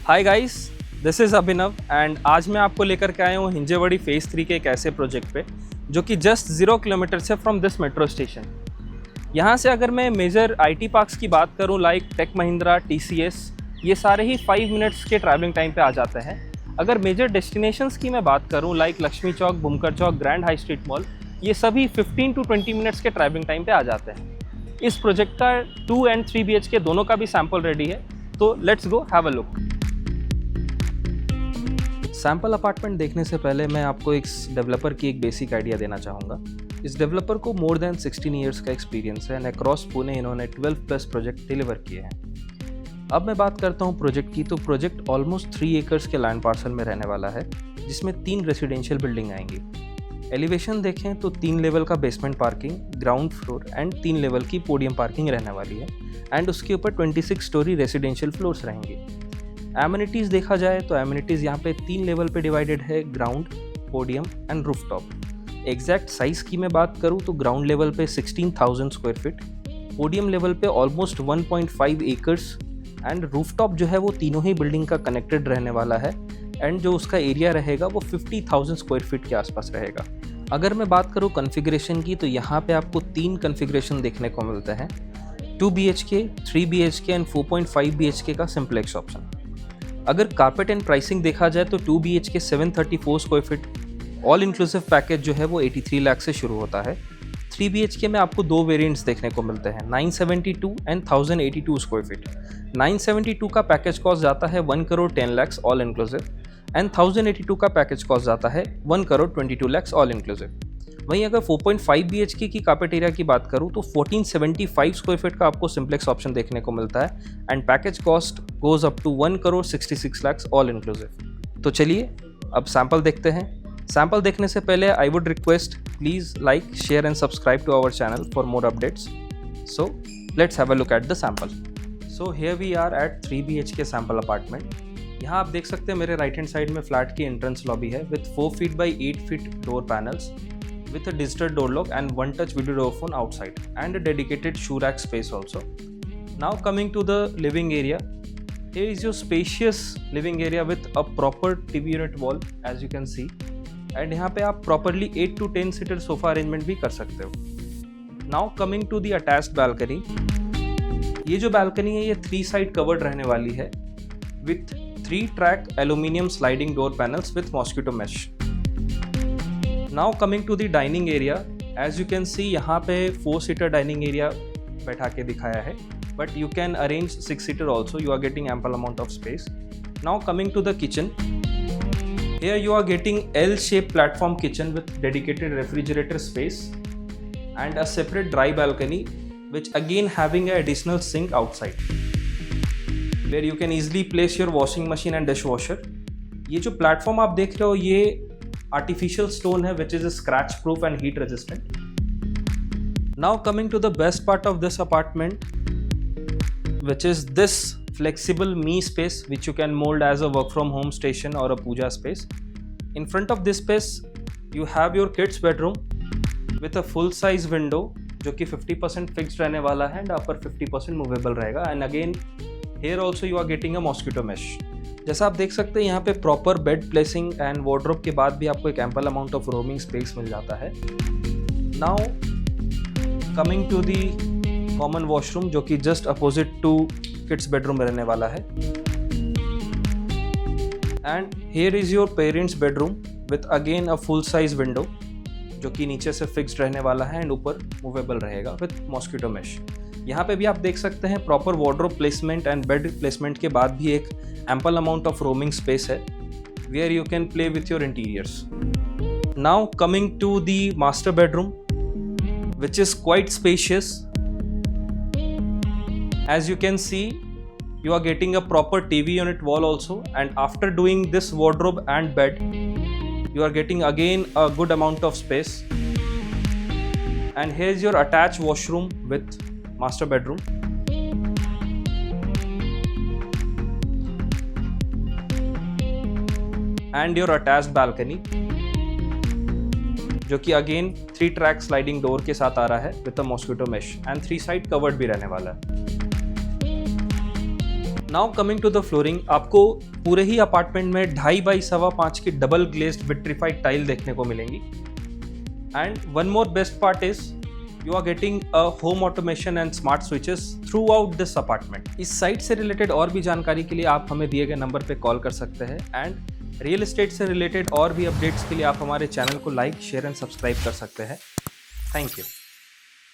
Hi guys, this is Abhinav and आज मैं आपको लेकर के आया हूँ हिंजेवाड़ी फेज़ 3 के एक ऐसे प्रोजेक्ट पे जो कि जस्ट 0 किलोमीटर से फ्रॉम दिस मेट्रो स्टेशन। यहाँ से अगर मैं मेजर आईटी पार्क्स की बात करूँ लाइक टेक महिंद्रा, TCS, ये सारे ही 5 मिनट्स के ट्रैवलिंग टाइम पे आ जाते हैं। अगर मेजर डेस्टिनेशंस की मैं बात करूँ लाइक लक्ष्मी चौक, बुमकर चौक, ग्रैंड हाई स्ट्रीट मॉल, ये सभी 15 to 20 मिनट्स के ट्रैवलिंग टाइम पे आ जाते हैं। इस प्रोजेक्ट का 2 and 3 BHK दोनों का भी सैम्पल रेडी है, तो let's go have a look. Sample apartment देखने से पहले मैं आपको एक डेवलपर की एक बेसिक आइडिया देना चाहूँगा। इस डेवलपर को मोर देन 16 ईयर्स का एक्सपीरियंस है एंड अक्रॉस पुणे इन्होंने 12+ प्रोजेक्ट डिलीवर किए हैं। अब मैं बात करता हूँ प्रोजेक्ट की, तो प्रोजेक्ट ऑलमोस्ट 3 एकर्स के लैंड पार्सल में रहने वाला है, जिसमें 3 रेसिडेंशियल बिल्डिंग आएंगी। एलिवेशन देखें तो 3 लेवल का basement parking, ground floor and 3 level की पोडियम पार्किंग रहने वाली है एंड उसके ऊपर 26 स्टोरी रेसिडेंशियल फ्लोर्स रहेंगे। एमिनिटीज़ देखा जाए तो एमिनिटीज़ यहाँ पे 3 लेवल पे डिवाइडेड है, ground, podium and rooftop. Exact size की मैं बात करूँ तो ग्राउंड लेवल पे 16,000 स्क्वायर फीट, पोडियम लेवल पे ऑलमोस्ट 1.5 एकर्स एंड रूफटॉप जो है वो तीनों ही बिल्डिंग का कनेक्टेड रहने वाला है एंड जो उसका एरिया रहेगा वो 50,000 स्क्वायर फीट के आसपास रहेगा। अगर मैं बात करूँ कन्फिग्रेशन की तो यहाँ पे आपको 3 कन्फिग्रेशन देखने को मिलते हैं, 2 BHK, 3 BHK एंड 4.5 BHK का सिंप्लेक्स ऑप्शन। अगर कारपेट एंड प्राइसिंग देखा जाए तो 2 BHK 734 square feet all inclusive package जो है वो 83 लाख से शुरू होता है। 3 BHK में आपको 2 वेरिएंट्स देखने को मिलते हैं, 972 एंड 1082 स्क्वायर फीट। 972 का पैकेज कॉस्ट जाता है 1 crore 10 lakh all inclusive and 1082 का पैकेज कॉस्ट जाता है 1 करोड़ 22 लाख ऑल इंक्लूसिव। वहीं अगर 4.5 BHK की कारपेट एरिया की बात करूँ तो 1475 स्क्वायर फीट का आपको सिंप्लेक्स ऑप्शन देखने को मिलता है and package cost goes up to 1 crore 66 lakh all inclusive. तो चलिए अब सैम्पल देखते हैं। सैम्पल देखने से पहले I would request please like, share and subscribe to our channel for more updates. So let's have a look at the sample. So here we are at 3 BHK sample apartment. यहाँ आप देख सकते हैं मेरे right hand side में flat की entrance lobby है with 4 feet by 8 feet door panels with a digital door lock and one-touch video door phone outside and a dedicated shoe rack space also. Now coming to the living area, here is your spacious living area with a proper TV unit wall as you can see and यहाँ पे आप properly 8 to 10 seater sofa arrangement भी कर सकते हो. Now coming to the attached balcony, ये जो balcony है ये 3 side covered रहने वाली है with 3 track aluminium sliding door panels with mosquito mesh. Now coming to the dining area, as you can see यहाँ पे 4-seater dining area बैठा के दिखाया है, but you can arrange 6-seater also. You are getting ample amount of space. Now coming to the kitchen, here you are getting L-shaped platform kitchen with dedicated refrigerator space and a separate dry balcony, which again having an additional sink outside, where you can easily place your washing machine and dishwasher. ये जो platform आप देख रहे हो ये artificial stone है which is scratch proof and heat resistant. Now coming to the best part of this apartment, which is this flexible me space which you can mold as a work from home station or a puja space. In front of this space you have your kids bedroom with a full size window जो कि 50% fixed रहने वाला है and upper 50% movable रहेगा and again here also you are getting a mosquito mesh. जैसा आप देख सकते हैं यहाँ पे proper bed placing and wardrobe के बाद भी आपको एक ample amount of roaming space मिल जाता है। Now coming to the common washroom जो कि just opposite to kids bedroom रहने वाला है and here is your parents bedroom with again a full size window जो कि नीचे से फिक्स्ड रहने वाला है एंड ऊपर मूवेबल रहेगा विथ मॉस्किटो मेश। यहाँ पे भी आप देख सकते हैं proper wardrobe placement and bed placement के बाद भी एक ample amount of roaming space है where you can play with your interiors. Now coming to the master bedroom, which is quite spacious. As you can see, you are getting a proper TV unit wall also, and after doing this wardrobe and bed, you are getting again a good amount of space. And here is your attached washroom with master bedroom. And your attached balcony जो कि again 3 track sliding door के साथ आ रहा है with a mosquito mesh and 3 side covered भी रहने वाला है। Now coming to the flooring, आपको पूरे ही अपार्टमेंट में 2.5 बाई 5.25 की डबल ग्लेज्ड विट्रीफाइड टाइल देखने को मिलेंगी। And one more best part is you are getting a home automation and smart switches throughout this apartment. इस साइट से related और भी जानकारी के लिए आप हमें दिए गए नंबर पे कॉल कर सकते हैं। एंड रियल एस्टेट से रिलेटेड और भी अपडेट्स के लिए आप हमारे चैनल को लाइक, शेयर एंड सब्सक्राइब कर सकते हैं। Thank you.